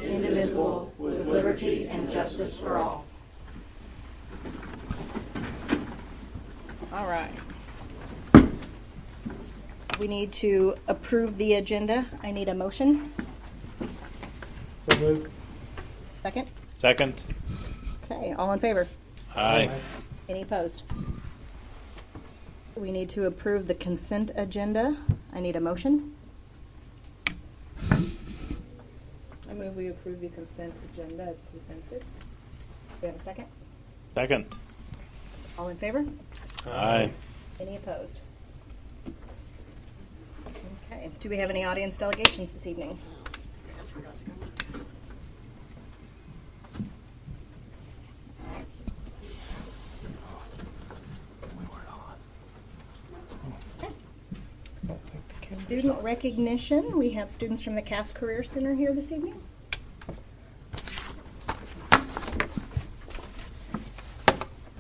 indivisible, with liberty and justice for all. All right. We need to approve the agenda. I need a motion. So moved. Second? Second. Okay, all in favor? Aye. Any opposed? We need to approve the consent agenda. I need a motion. I move we approve the consent agenda as presented. Do we have a second? Second. All in favor? Aye. Any opposed? Okay. Do we have any audience delegations this evening? Student recognition. We have students from the Cass Career Center here this evening.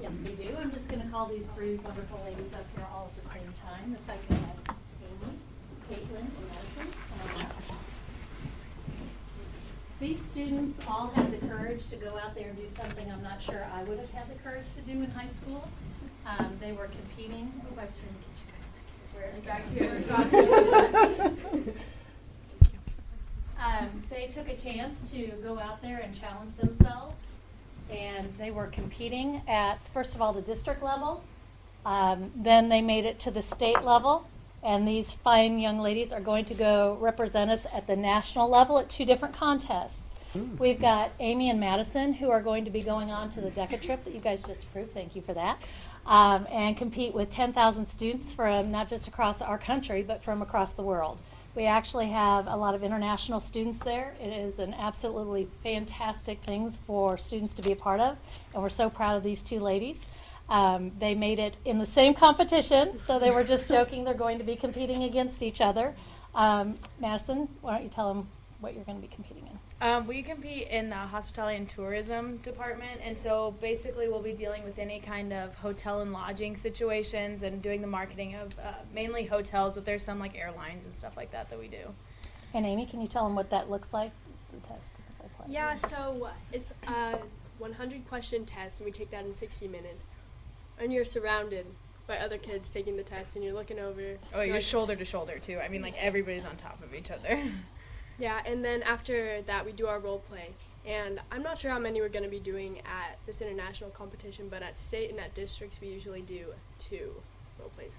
Yes, we do. I'm just going to call these three wonderful ladies up here all at the same time. If I can have Amy, Caitlin, and Madison. These students all had the courage to go out there and do something I'm not sure I would have had the courage to do in high school. They were competing. Oh, I was trying to get you guys back here. They took a chance to go out there and challenge themselves, and they were competing at, first of all, the district level. Then they made it to the state level, and these fine young ladies are going to go represent us at the national level at two different contests. We've got Amy and Madison, who are going to be going on to the DECA trip that you guys just approved. Thank you for that. And compete with 10,000 students from not just across our country, but from across the world. We actually have a lot of international students there. It is an absolutely fantastic thing for students to be a part of, and we're so proud of these two ladies. They made it in the same competition, so they were just joking they're going to be competing against each other. Madison, why don't you tell them what you're going to be competing in? We compete in the hospitality and tourism department, and so basically we'll be dealing with any kind of hotel and lodging situations and doing the marketing of mainly hotels, but there's some like airlines and stuff like that we do. And Amy, can you tell them what that looks like, the test? Yeah, so it's a 100-question test, and we take that in 60 minutes. And you're surrounded by other kids taking the test, and you're looking over. Oh, you're shoulder to shoulder, too. I mean, like, everybody's on top of each other. Yeah, and then after that, we do our role play. And I'm not sure how many we're going to be doing at this international competition, but at state and at districts, we usually do 2 role plays.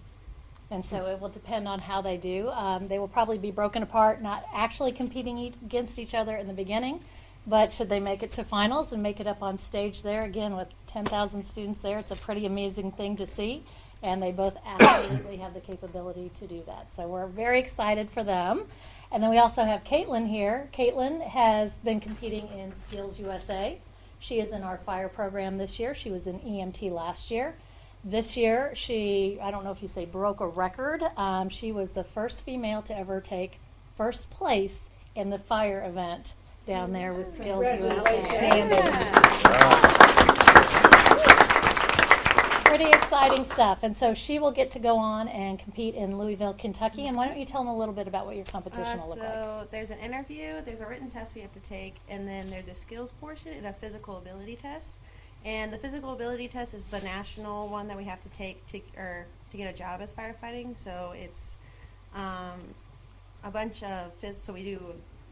And so it will depend on how they do. They will probably be broken apart, not actually competing against each other in the beginning, but should they make it to finals and make it up on stage there, again, with 10,000 students there, it's a pretty amazing thing to see. And they both absolutely have the capability to do that. So we're very excited for them. And then we also have Caitlin here. Caitlin has been competing in Skills USA. She is in our fire program this year. She was in EMT last year. This year, she, I don't know if you say broke a record. She was the first female to ever take first place in the fire event down there with Skills USA. Pretty exciting stuff. And so she will get to go on and compete in Louisville, Kentucky. And why don't you tell them a little bit about what your competition will look like? So there's an interview, there's a written test we have to take, and then there's a skills portion and a physical ability test. And the physical ability test is the national one that we have to take to get a job as firefighting. So it's a bunch of so we do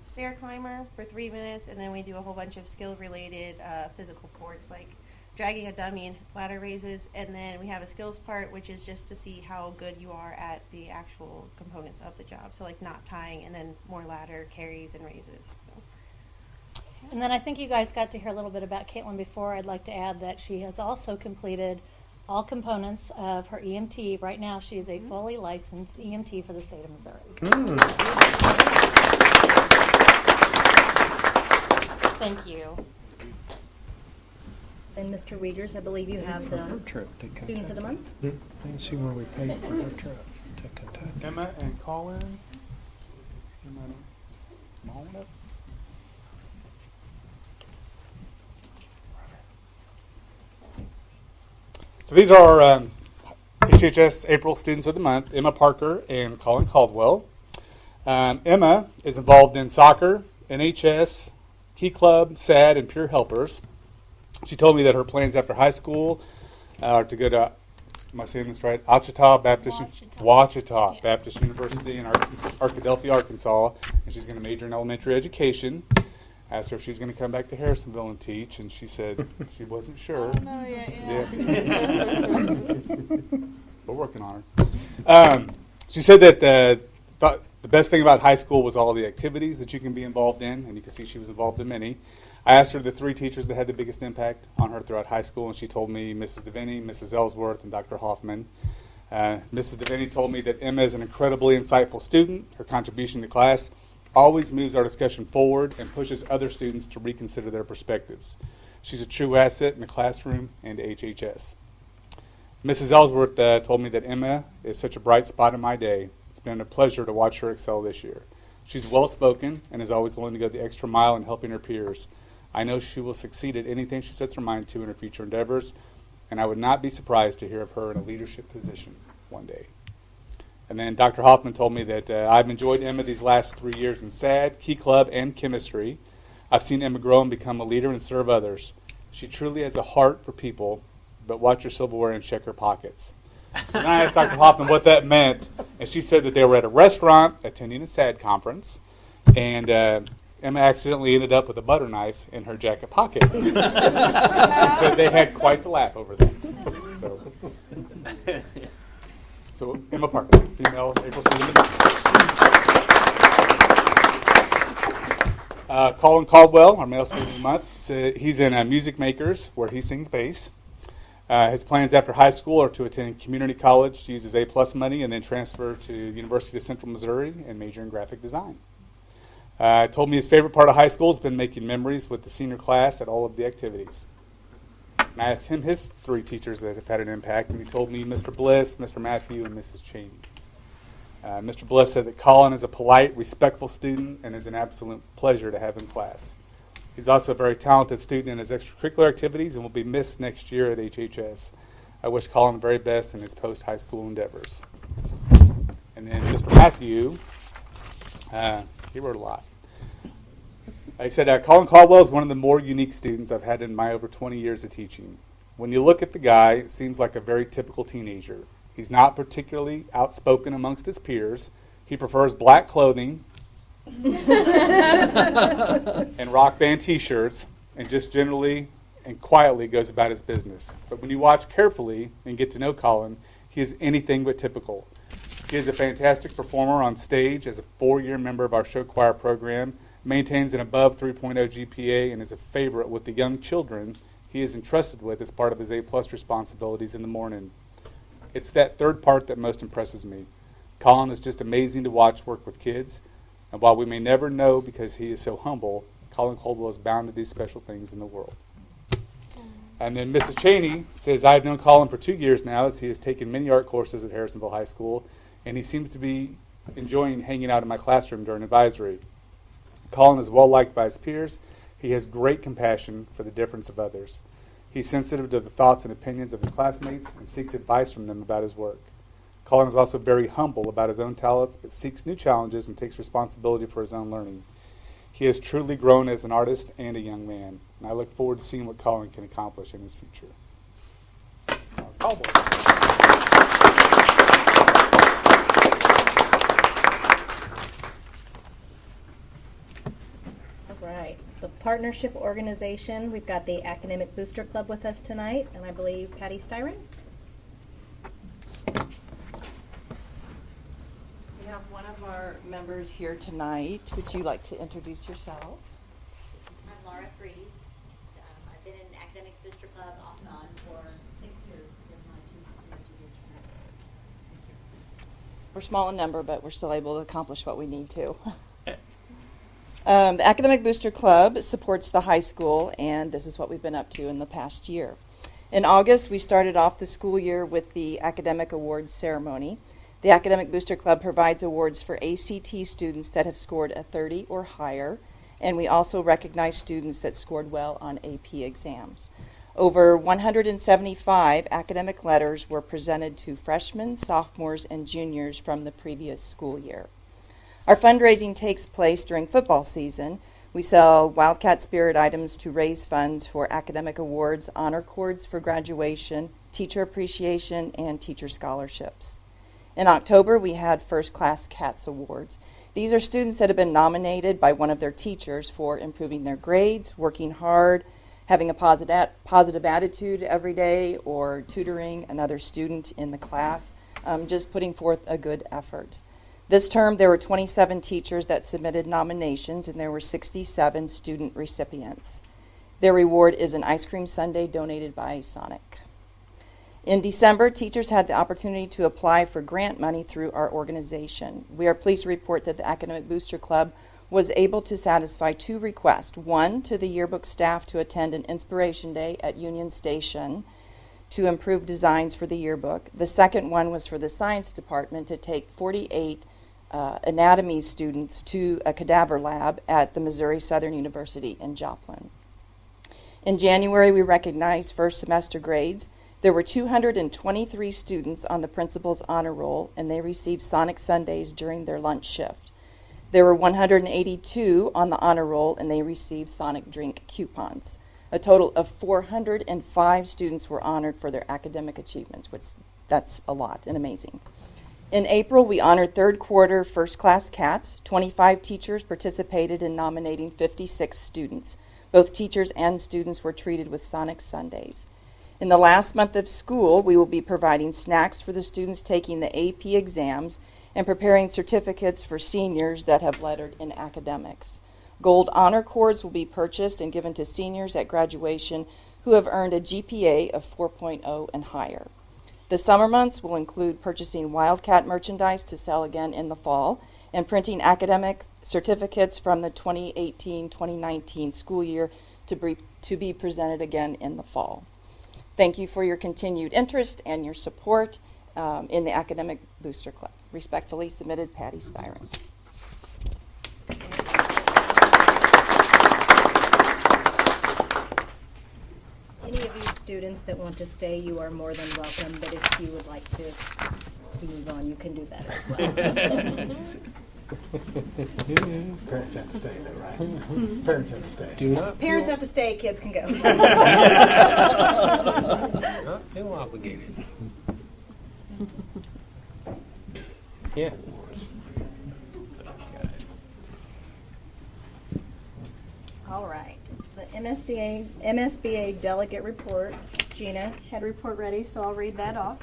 stair climber for 3 minutes, and then we do a whole bunch of skill-related physical ports like dragging a dummy and ladder raises, and then we have a skills part, which is just to see how good you are at the actual components of the job. So like knot tying, and then more ladder carries and raises. So. And then I think you guys got to hear a little bit about Caitlin before. I'd like to add that she has also completed all components of her EMT. Right now she is a fully licensed EMT for the state of Missouri. Thank you. And Mr. Wiegers, I believe you have the Students of the Month. Let's see where we paid for our trip to Kentucky. Emma and Colin. Emma, so these are our HHS April Students of the Month, Emma Parker and Colin Caldwell. Emma is involved in soccer, NHS, Key Club, SAD, and Peer Helpers. She told me that her plans after high school are to go to, am I saying this right? Ouachita Baptist University in Arkadelphia, Arkansas, and she's going to major in elementary education. Asked her if she was going to come back to Harrisonville and teach, and she said she wasn't sure. Oh, no, yeah. We're working on her. She said that the best thing about high school was all the activities that you can be involved in, and you can see she was involved in many. I asked her the 3 teachers that had the biggest impact on her throughout high school, and she told me Mrs. Devaney, Mrs. Ellsworth, and Dr. Hoffman. Mrs. Devaney told me that Emma is an incredibly insightful student. Her contribution to class always moves our discussion forward and pushes other students to reconsider their perspectives. She's a true asset in the classroom and HHS. Mrs. Ellsworth told me that Emma is such a bright spot in my day. It's been a pleasure to watch her excel this year. She's well-spoken and is always willing to go the extra mile in helping her peers. I know she will succeed at anything she sets her mind to in her future endeavors, and I would not be surprised to hear of her in a leadership position one day. And then Dr. Hoffman told me that I've enjoyed Emma these last 3 years in SAD, Key Club, and chemistry. I've seen Emma grow and become a leader and serve others. She truly has a heart for people, but watch her silverware and check her pockets. So then I asked Dr. Hoffman what that meant, and she said that they were at a restaurant attending a SAD conference, and Emma accidentally ended up with a butter knife in her jacket pocket. She said they had quite the laugh over that. So Emma Parker, female April student. Colin Caldwell, our male student of the month, he's in Music Makers, where he sings bass. His plans after high school are to attend community college to use his A+ money and then transfer to University of Central Missouri and major in graphic design. Told me his favorite part of high school has been making memories with the senior class at all of the activities. And I asked him his 3 teachers that have had an impact, and he told me Mr. Bliss, Mr. Matthew, and Mrs. Cheney. Mr. Bliss said that Colin is a polite, respectful student and is an absolute pleasure to have in class. He's also a very talented student in his extracurricular activities and will be missed next year at HHS. I wish Colin the very best in his post-high school endeavors. And then Mr. Matthew, he wrote a lot. He said, Colin Caldwell is one of the more unique students I've had in my over 20 years of teaching. When you look at the guy, it seems like a very typical teenager. He's not particularly outspoken amongst his peers. He prefers black clothing and rock band t-shirts, and just generally and quietly goes about his business. But when you watch carefully and get to know Colin, he is anything but typical. He is a fantastic performer on stage as a 4-year member of our show choir program, maintains an above 3.0 GPA, and is a favorite with the young children he is entrusted with as part of his A+ responsibilities in the morning. It's that third part that most impresses me. Colin is just amazing to watch work with kids, and while we may never know because he is so humble, Colin Caldwell is bound to do special things in the world. And then Mrs. Cheney says, I've known Colin for 2 years now as he has taken many art courses at Harrisonville High School, and he seems to be enjoying hanging out in my classroom during advisory. Colin is well liked by his peers. He has great compassion for the difference of others. He's sensitive to the thoughts and opinions of his classmates and seeks advice from them about his work. Colin is also very humble about his own talents, but seeks new challenges and takes responsibility for his own learning. He has truly grown as an artist and a young man, and I look forward to seeing what Colin can accomplish in his future. Caldwell. Right. The partnership organization, we've got the Academic Booster Club with us tonight, and I believe Patty Styron. We have one of our members here tonight. Would you like to introduce yourself? I'm Laura Fries. I've been in Academic Booster Club off and on for 6 years with my two years tonight. We're small in number, but we're still able to accomplish what we need to. The Academic Booster Club supports the high school, and this is what we've been up to in the past year. In August, we started off the school year with the Academic Awards ceremony. The Academic Booster Club provides awards for ACT students that have scored a 30 or higher, and we also recognize students that scored well on AP exams. Over 175 academic letters were presented to freshmen, sophomores, and juniors from the previous school year. Our fundraising takes place during football season, We sell Wildcat Spirit items to raise funds for academic awards, honor cords for graduation, teacher appreciation, and teacher scholarships. In October, we had First Class Cats Awards. These are students that have been nominated by one of their teachers for improving their grades, working hard, having a positive attitude every day, or tutoring another student in the class, just putting forth a good effort. This term, there were 27 teachers that submitted nominations, and there were 67 student recipients. Their reward is an ice cream sundae donated by Sonic. In December, teachers had the opportunity to apply for grant money through our organization. We are pleased to report that the Academic Booster Club was able to satisfy 2 requests. One, to the yearbook staff to attend an Inspiration Day at Union Station to improve designs for the yearbook. The second one was for the science department to take 48 anatomy students to a cadaver lab at the Missouri Southern University in Joplin. In January, we recognized first semester grades. There were 223 students on the principal's honor roll, and they received Sonic Sundays during their lunch shift. There were 182 on the honor roll, and they received Sonic drink coupons. A total of 405 students were honored for their academic achievements, which that's a lot and amazing. In April, we honored third quarter First Class Cats. 25 teachers participated in nominating 56 students. Both teachers and students were treated with Sonic Sundays. In the last month of school, we will be providing snacks for the students taking the AP exams and preparing certificates for seniors that have lettered in academics. Gold honor cords will be purchased and given to seniors at graduation who have earned a GPA of 4.0 and higher. The summer months will include purchasing Wildcat merchandise to sell again in the fall and printing academic certificates from the 2018-2019 school year to be presented again in the fall. Thank you for your continued interest and your support in the Academic Booster Club. Respectfully submitted, Patty Styron. Any of you students that want to stay, you are more than welcome, but if you would like to move on, you can do that as well. Parents have to stay, though, right? Parents have to stay. Do not Parents feel, have to stay, kids can go. not feel obligated. Yeah. All right. The MSBA delegate report. Gina had a report ready, so I'll read that off.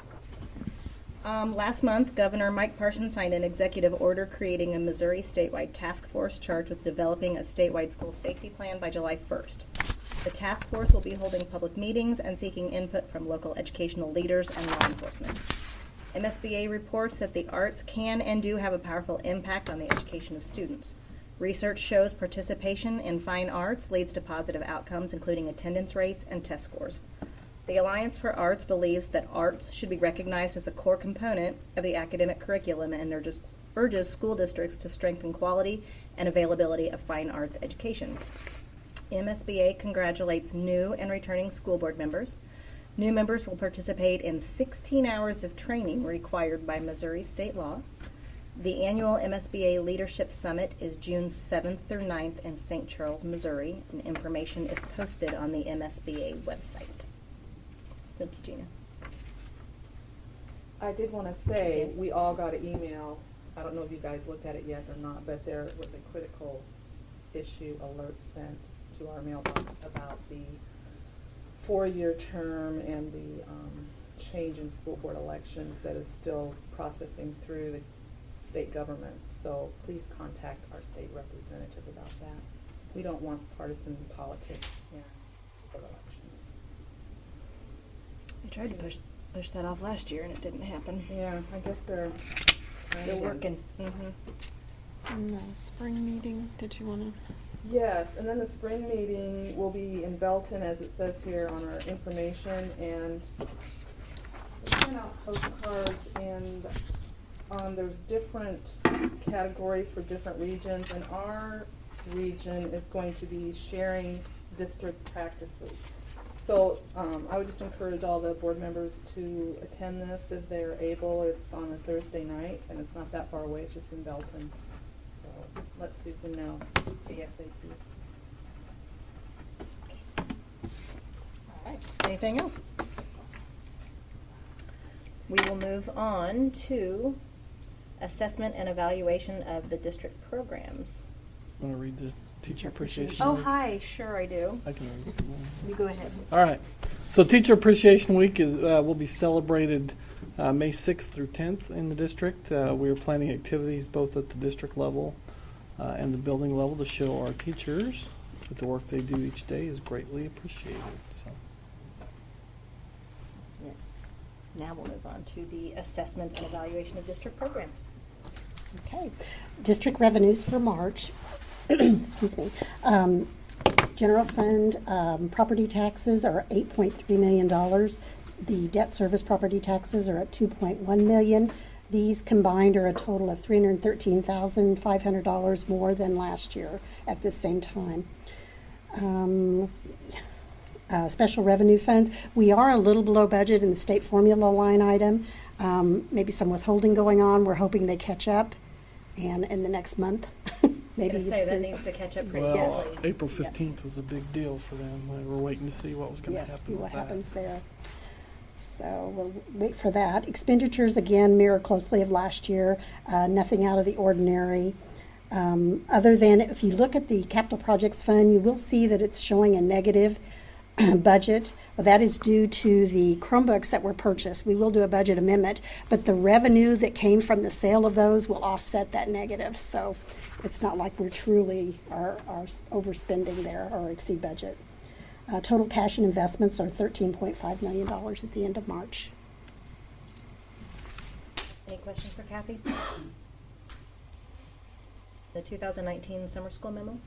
Last month, Governor Mike Parson signed an executive order creating a Missouri statewide task force charged with developing a statewide school safety plan by July 1st. The task force will be holding public meetings and seeking input from local educational leaders and law enforcement. MSBA reports that the arts can and do have a powerful impact on the education of students. Research shows participation in fine arts leads to positive outcomes, including attendance rates and test scores. The Alliance for Arts believes that arts should be recognized as a core component of the academic curriculum and urges school districts to strengthen quality and availability of fine arts education. MSBA congratulates new and returning school board members. New members will participate in 16 hours of training required by Missouri state law. The annual MSBA Leadership Summit is June 7th through 9th in St. Charles, Missouri, and information is posted on the MSBA website. Thank you, Gina. I did want to say, we all got an email. I don't know if you guys looked at it yet or not, but there was a critical issue alert sent to our mailbox about the 4-year term and the change in school board elections that is still processing through the state government. So please contact our state representative about that. We don't want partisan politics in board elections. I tried to push that off last year and it didn't happen. Yeah, I guess they're Still working. And the spring meeting, did you want to? Yes, and then the spring meeting will be in Belton, as it says here on our information, and we sent out postcards, and there's different categories for different regions, and our region is going to be sharing district practices. So I would just encourage all the board members to attend this if they're able. It's on a Thursday night, and it's not that far away. It's just in Belton. So let Susan know ASAP. Anything else? We will move on to assessment and evaluation of the district programs. Want to read the teacher appreciation? Oh, Week? hi. Sure, I do. I can read it. You go ahead. All right. So Teacher Appreciation Week is will be celebrated May 6th through 10th in the district. We are planning activities both at the district level and the building level to show our teachers that the work they do each day is greatly appreciated. So. Yes. Now we'll move on to the assessment and evaluation of district programs. Okay. District revenues for March. Excuse me. General fund property taxes are $8.3 million. The debt service property taxes are at $2.1 million. These combined are a total of $313,500 more than last year at this same time. Let's see. Special revenue funds. We are a little below budget in the state formula line item. Maybe some withholding going on. We're hoping they catch up, and in the next month, maybe I say that needs to catch up pretty quickly. April 15th was a big deal for them. They were waiting to see what was going to happen. Yes, see with what that. happens there. So we'll wait for that. Expenditures again mirror closely of last year. Nothing out of the ordinary. Other than if you look at the capital projects fund, you will see that it's showing a negative budget. Well, that is due to the Chromebooks that were purchased. We will do a budget amendment, but the revenue that came from the sale of those will offset that negative. So it's not like we're truly are overspending there or exceed budget. Total cash and investments are $13.5 million at the end of March. Any questions for Kathy? The 2019 summer school memo?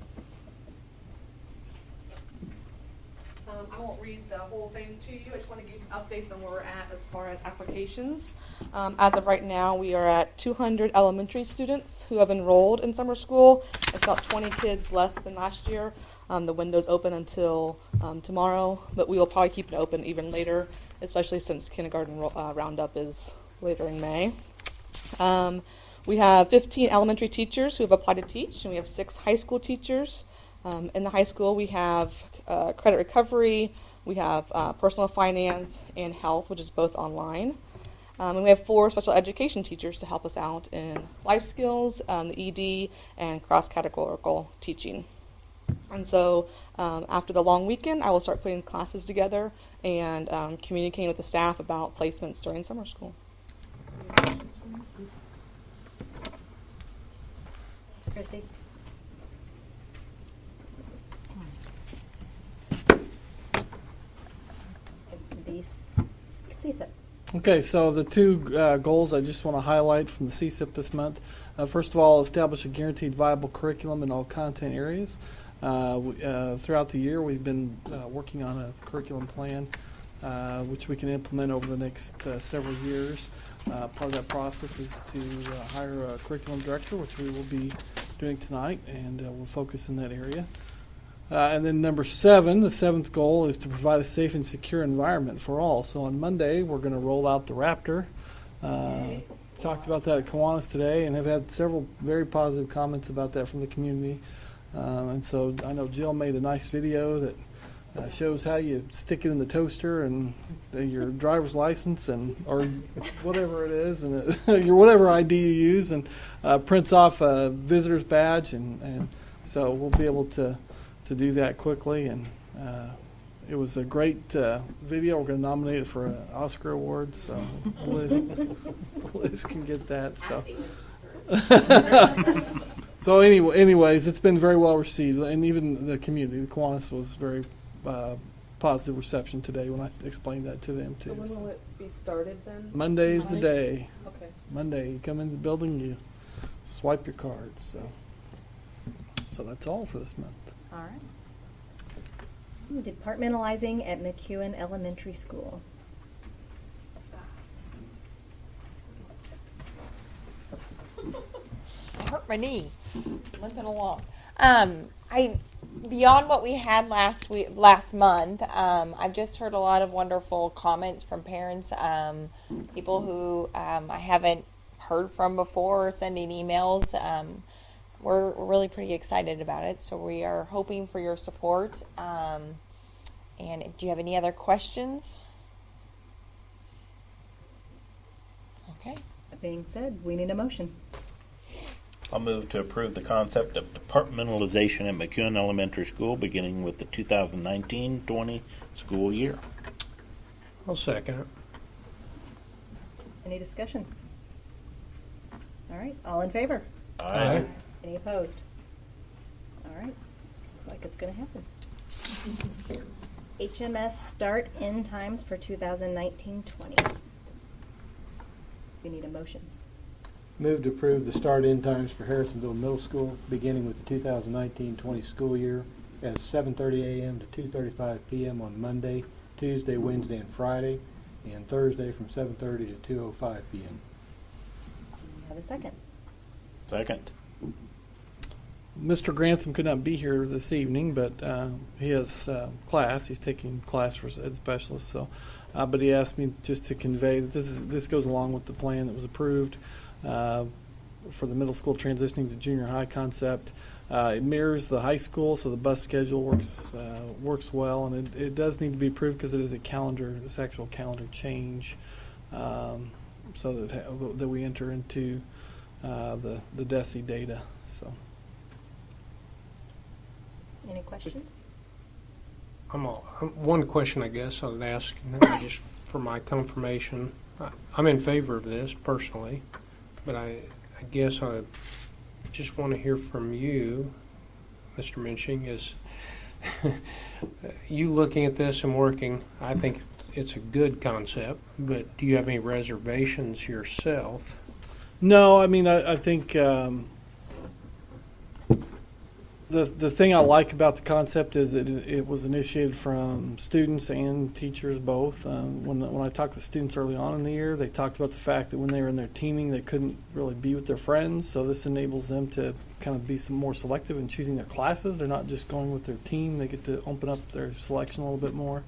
I won't read the whole thing to you. I just want to give you some updates on where we're at as far as applications. As of right now, we are at 200 elementary students who have enrolled in summer school. It's about 20 kids less than last year. The window's open until tomorrow, but we will probably keep it open even later, especially since kindergarten roundup is later in May. We have 15 elementary teachers who have applied to teach, and we have 6 high school teachers. In the high school, we have credit recovery, we have personal finance, and health, which is both online. And we have 4 special education teachers to help us out in life skills, the ED, and cross-categorical teaching. And so after the long weekend, I will start putting classes together and communicating with the staff about placements during summer school. Christy? CSIP. Okay, so the 2 goals I just want to highlight from the CSIP this month. First of all, establish a guaranteed viable curriculum in all content areas. Throughout the year, we've been working on a curriculum plan which we can implement over the next several years. Part of that process is to hire a curriculum director, which we will be doing tonight, and we'll focus in that area. And then number 7, the 7th goal is to provide a safe and secure environment for all. So on Monday, we're going to roll out the Raptor. Talked about that at Kiwanis today and have had several very positive comments about that from the community. And so I know Jill made a nice video that shows how you stick it in the toaster and your driver's license and or whatever it is, and your whatever ID you use, and prints off a visitor's badge, and so we'll be able to do that quickly. And it was a great video. We're going to nominate it for an Oscar award, so Liz can get that. So anyways, it's been very well received, and even the community, the Kiwanis, was very positive reception today when I explained that to them too. So when will it be started then? Monday's the day. Okay. Monday, you come in the building, you swipe your card. So that's all for this month. All right. Departmentalizing at McEwen Elementary School. I hurt my knee, limping along. Beyond what we had last month, I've just heard a lot of wonderful comments from parents, people who I haven't heard from before, sending emails. We're really pretty excited about it, so we are hoping for your support. And do you have any other questions? Okay. That being said, we need a motion. I'll move to approve the concept of departmentalization at McEwen Elementary School beginning with the 2019-20 school year. I'll second it. Any discussion? All right, all in favor? Aye. Any opposed? All right, looks like it's going to happen. HMS start end times for 2019-20. We need a motion. Move to approve the start-end times for Harrisonville Middle School, beginning with the 2019-20 school year, as 7:30 a.m. to 2:35 p.m. on Monday, Tuesday, Wednesday, and Friday, and Thursday from 7:30 to 2:05 p.m. Have a second. Second. Mr. Grantham could not be here this evening, but he has class. He's taking class for ed specialist. So, but he asked me just to convey that this goes along with the plan that was approved for the middle school transitioning to junior high concept. It mirrors the high school, so the bus schedule works well, and it does need to be approved because it is this actual calendar change, so that we enter into the DESI data. So. Any questions? One question, I guess, I would ask, just for my confirmation. I'm in favor of this personally, but I guess I just want to hear from you, Mr. Minching, is you looking at this and working, I think it's a good concept, but do you have any reservations yourself? No, I mean, I think the thing I like about the concept is that it was initiated from students and teachers both. When I talked to students early on in the year, they talked about the fact that when they were in their teaming, they couldn't really be with their friends. So this enables them to kind of be some more selective in choosing their classes. They're not just going with their team. They get to open up their selection a little bit more.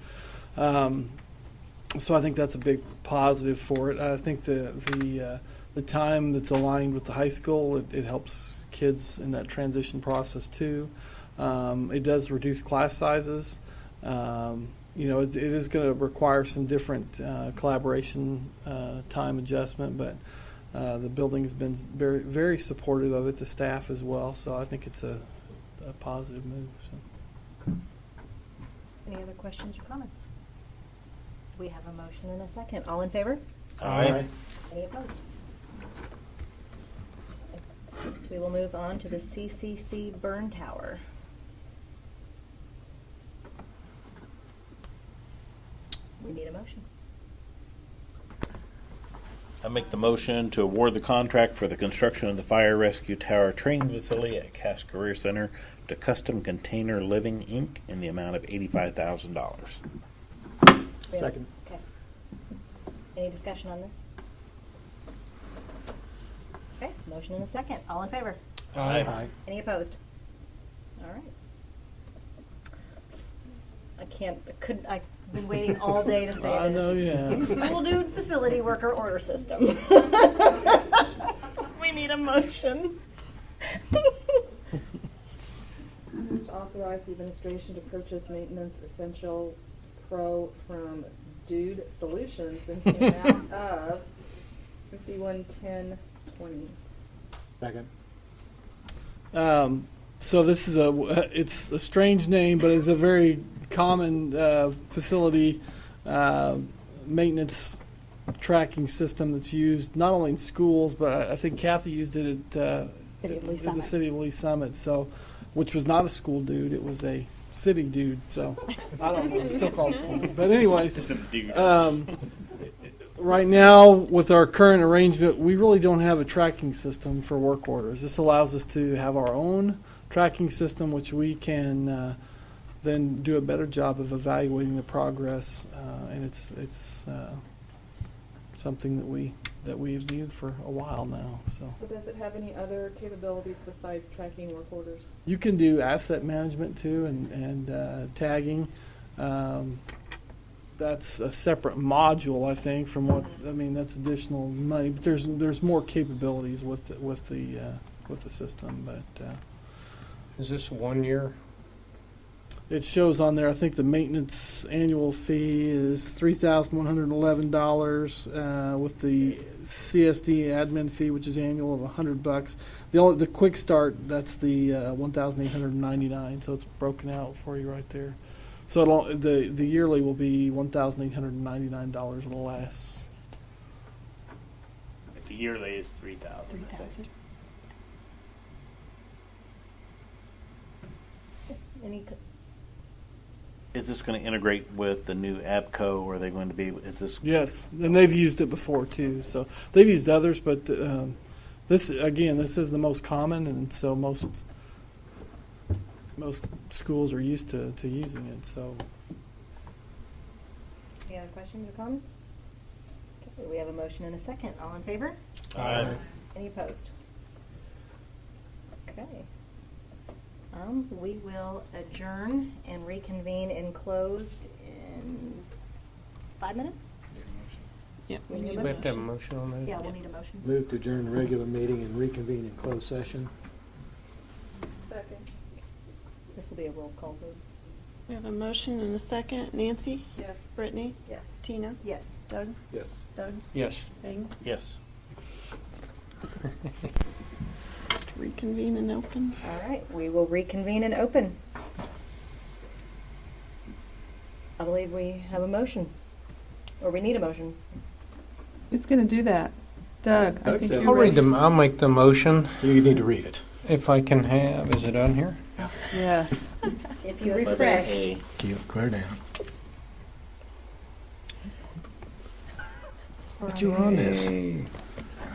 So I think that's a big positive for it. I think the time that's aligned with the high school, it helps kids in that transition process too. It does reduce class sizes. It is going to require some different collaboration time adjustment, but the building has been very, very supportive of it, the staff as well, so I think it's a positive move. So. Any other questions or comments? We have a motion and a second. All in favor? Aye. Any opposed? We will move on to the CCC burn tower. We need a motion. I make the motion to award the contract for the construction of the fire rescue tower training facility at Cass Career Center to Custom Container Living, Inc. in the amount of $85,000. Second. Okay. Any discussion on this? Okay, motion and a second. All in favor? Aye. Any opposed? All right. I've been waiting all day to say I this. know, yeah. School dude facility worker order system. We need a motion. To authorize the administration to purchase maintenance essential pro from Dude Solutions in the amount of $51,1020. Second. So this is it's a strange name, but it's a very common facility maintenance tracking system that's used not only in schools, but I think Kathy used it at the City of Lee Summit. So, which was not a school dude; it was a city dude. So I don't know; it's still called school dude. But anyways, Just a dude. Right now, with our current arrangement, we really don't have a tracking system for work orders. This allows us to have our own tracking system, which we can then do a better job of evaluating the progress, and it's something that we've viewed for a while now. So does it have any other capabilities besides tracking work orders? You can do asset management too, and tagging. That's a separate module, I think, from what that's additional money. But there's more capabilities with the system. But is this 1 year? it shows on there. I think the maintenance annual fee is $3,111 with the CSD admin fee, which is annual of $100. The quick start, that's the $1,899. So it's broken out for you right there. So the yearly will be $1,899 or less. The yearly is 3,000. 3,000. Is this going to integrate with the new ABCO, or are they going to be, is this? Yes, and they've used it before too. So they've used others, but this is the most common, and so most schools are used to using it. So. Any other questions or comments? Okay, we have a motion and a second. All in favor? Aye. Any opposed? Okay. We will adjourn and reconvene in closed in 5 minutes? Yep. We We have to have a motion on that. Yeah, we'll need a motion. Move to adjourn the regular meeting and reconvene in closed session. Second. This will be a roll call vote. We have a motion and a second. Nancy? Yes. Brittany? Yes. Tina? Yes. Doug? Yes. Doug? Yes. Megan? Yes. To reconvene and open. All right, we will reconvene and open. I believe we have a motion, or we need a motion. Who's going to do that? Doug, I think you're ready. I'll make the motion You need to read it. if I can have. Is it on here? Yes. If you refresh. Keep it clear down. But you're on this.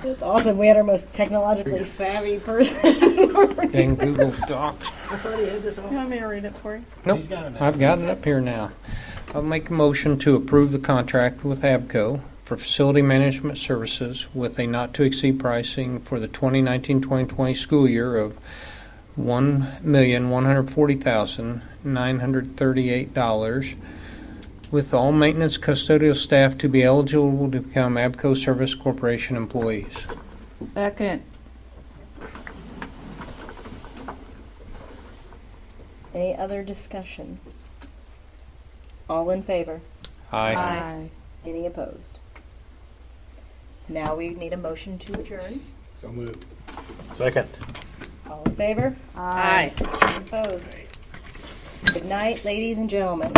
It's awesome. We had our most technologically savvy person. Dang Google Docs. You want me to read it for you? Nope. I've got it up here now. I'll make a motion to approve the contract with ABCO for facility management services with a not-to-exceed pricing for the 2019-2020 school year of $1,140,938, with all maintenance custodial staff to be eligible to become ABCO Service Corporation employees. Second. Any other discussion? All in favor? Aye. Any opposed? Now we need a motion to adjourn. So moved. Second. All in favor? Aye. Any opposed? Good night, ladies and gentlemen.